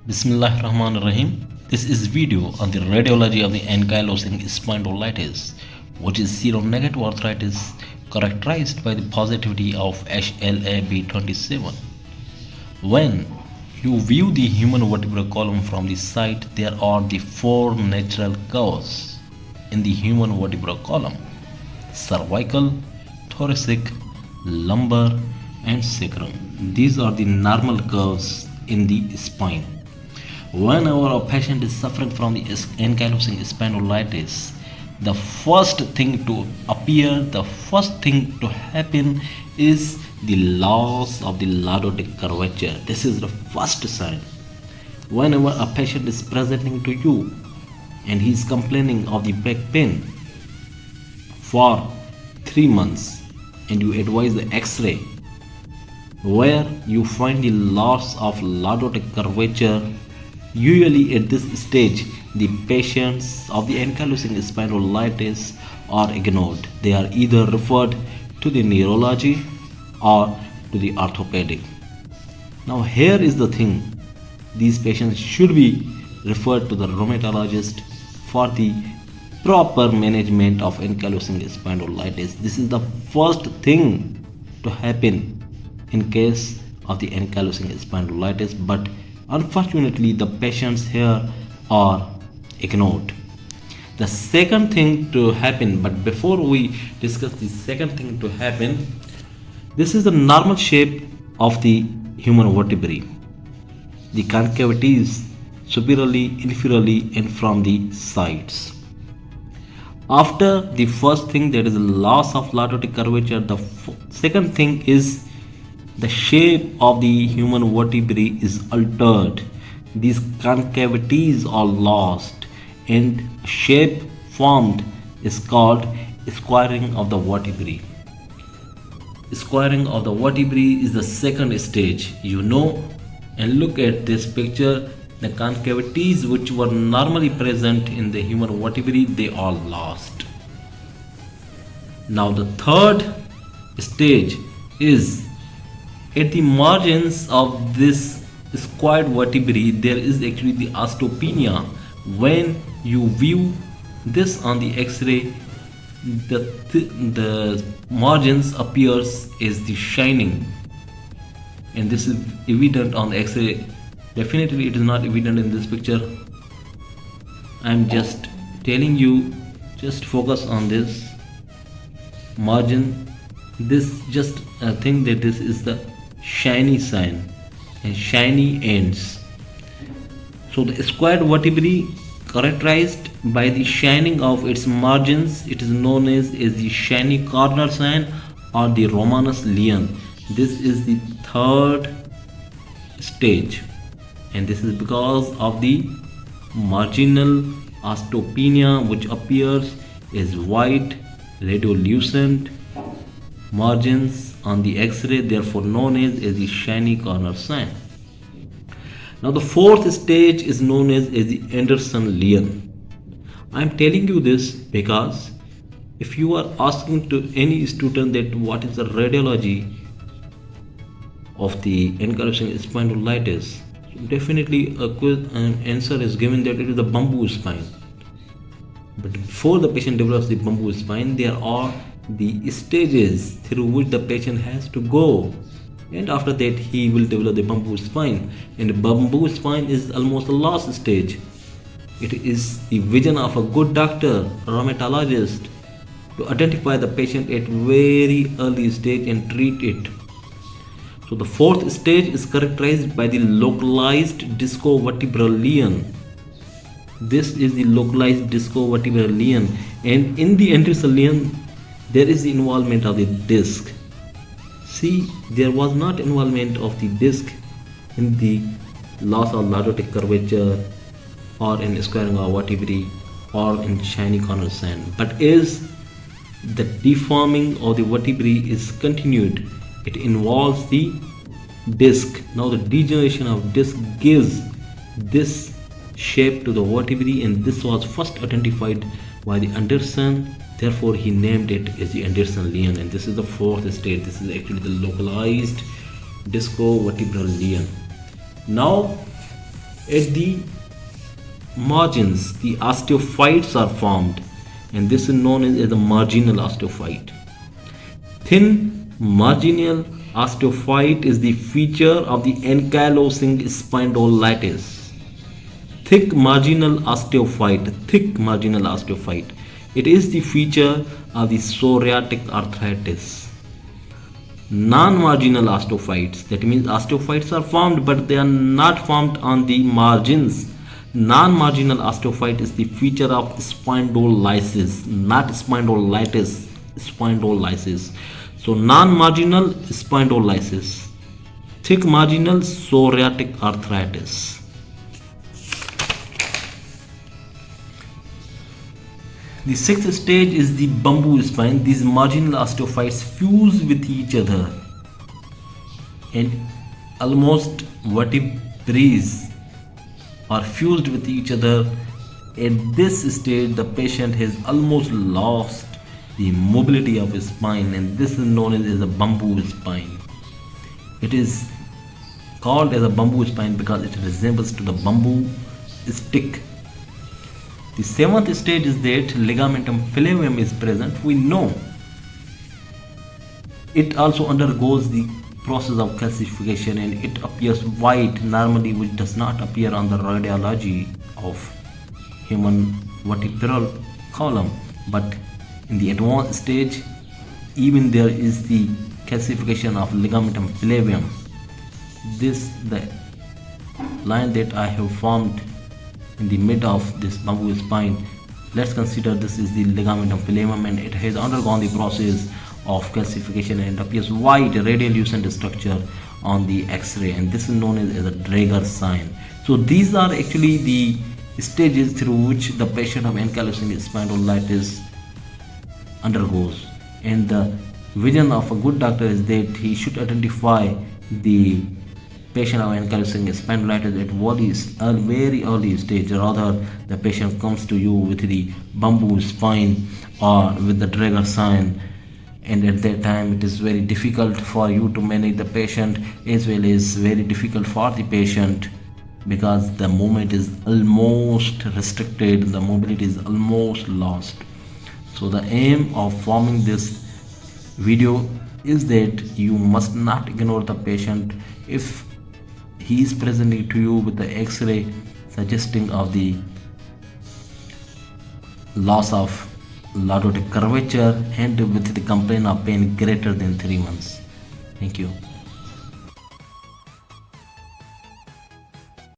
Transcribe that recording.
Bismillahirrahmanirrahim. This is video on the radiology of the ankylosing spondylitis, which is seronegative arthritis characterized by the positivity of HLA-B27. When you view the human vertebral column from the side, there are the four natural curves in the human vertebral column: cervical, thoracic, lumbar, and sacrum. These are the normal curves in the spine. Whenever a patient is suffering from the ankylosing spondylitis, the first thing to appear, the first thing to happen is the loss of the lordotic curvature. This is the first sign. Whenever a patient is presenting to you and he is complaining of the back pain for 3 months and you advise the x-ray where you find the loss of lordotic curvature, usually at this stage the patients of the ankylosing spondylitis are ignored. They are either referred to the neurology or to the orthopedic. Now here is the thing, these patients should be referred to the rheumatologist for the proper management of ankylosing spondylitis. This is the first thing to happen in case of the ankylosing spondylitis, but unfortunately the patients here are ignored. The second thing to happen, but before we discuss the second thing to happen, this is the normal shape of the human vertebrae. The concavities superiorly, inferiorly, and from the sides. After the first thing, that is the loss of lordotic curvature, the second thing is the shape of the human vertebrae is altered. These concavities are lost and shape formed is called squaring of the vertebrae. Squaring of the vertebrae is the second stage. And look at this picture, the concavities which were normally present in the human vertebrae, they are lost. Now the third stage is at the margins of this squared vertebrae, there is actually the osteopenia. When you view this on the x-ray, the margins appears as the shining, and this is evident on the x-ray. Definitely it is not evident in this picture. I am just telling you, just focus on this margin. This just think that this is the shiny sign and shiny ends. So the squared vertebrae characterized by the shining of its margins, it is known as the shiny corner sign or the romanus lesion. This is the third stage, and this is because of the marginal osteopenia, which appears as white radiolucent margins on the x-ray, therefore known as the shiny corner sign. Now the fourth stage is known as the Andersson lesion. I am telling you this because if you are asking to any student that what is the radiology of the ankylosing spondylitis, definitely an answer is given that it is the bamboo spine. But before the patient develops the bamboo spine, there are the stages through which the patient has to go, and after that he will develop the bamboo spine. And the bamboo spine is almost the last stage. It is the vision of a good doctor, a rheumatologist, to identify the patient at very early stage and treat it. So the fourth stage is characterized by the localized discovertebral lesion. This is the localized discovertebral lesion, and in the Andersson lesion there is the involvement of the disc. See, there was not involvement of the disc in the loss of lordotic curvature or in squaring of vertebrae or in shiny corner sign, but as the deforming of the vertebrae is continued, it involves the disc. Now the degeneration of disc gives this shape to the vertebrae, and this was first identified by the Andersson. Therefore he named it as the Andersson lesion, and this is the fourth stage. This is actually the localized discovertebral lesion. Now At the margins, the osteophytes are formed, and this is known as the marginal osteophyte. Thin marginal osteophyte is the feature of the ankylosing spondylitis. Thick marginal osteophyte, it is the feature of the psoriatic arthritis. Non-marginal osteophytes, that means osteophytes are formed but they are not formed on the margins. Non-marginal osteophyte is the feature of spondylitis, not spondylitis, spondylitis. So non-marginal spondylitis, thick marginal psoriatic arthritis. The sixth stage is the bamboo spine. These marginal osteophytes fuse with each other and almost vertebrae are fused with each other. At this stage, the patient has almost lost the mobility of his spine, and this is known as a bamboo spine. It is called as a bamboo spine because it resembles to the bamboo stick. The seventh stage is that ligamentum flavium is present. We know it also undergoes the process of calcification and it appears white normally, which does not appear on the radiology of human vertebral column. But in the advanced stage, even there is the calcification of ligamentum flavium. This the line that I have formed in the mid of this bamboo spine. Let's consider this is the ligamentum flavium and it has undergone the process of calcification and appears white radiolucent structure on the x-ray, and this is known as a Draeger sign. So these are actually the stages through which the patient of ankylosing spondylitis undergoes, and the vision of a good doctor is that he should identify the patient of ankylosing spondylitis at very early stage, rather the patient comes to you with the bamboo spine or with the Draeger sign, and at that time it is very difficult for you to manage the patient as well as very difficult for the patient because the movement is almost restricted, the mobility is almost lost. So the aim of forming this video is that you must not ignore the patient if he is presenting to you with the x-ray suggesting of the loss of lordotic curvature and with the complaint of pain greater than 3 months. Thank you.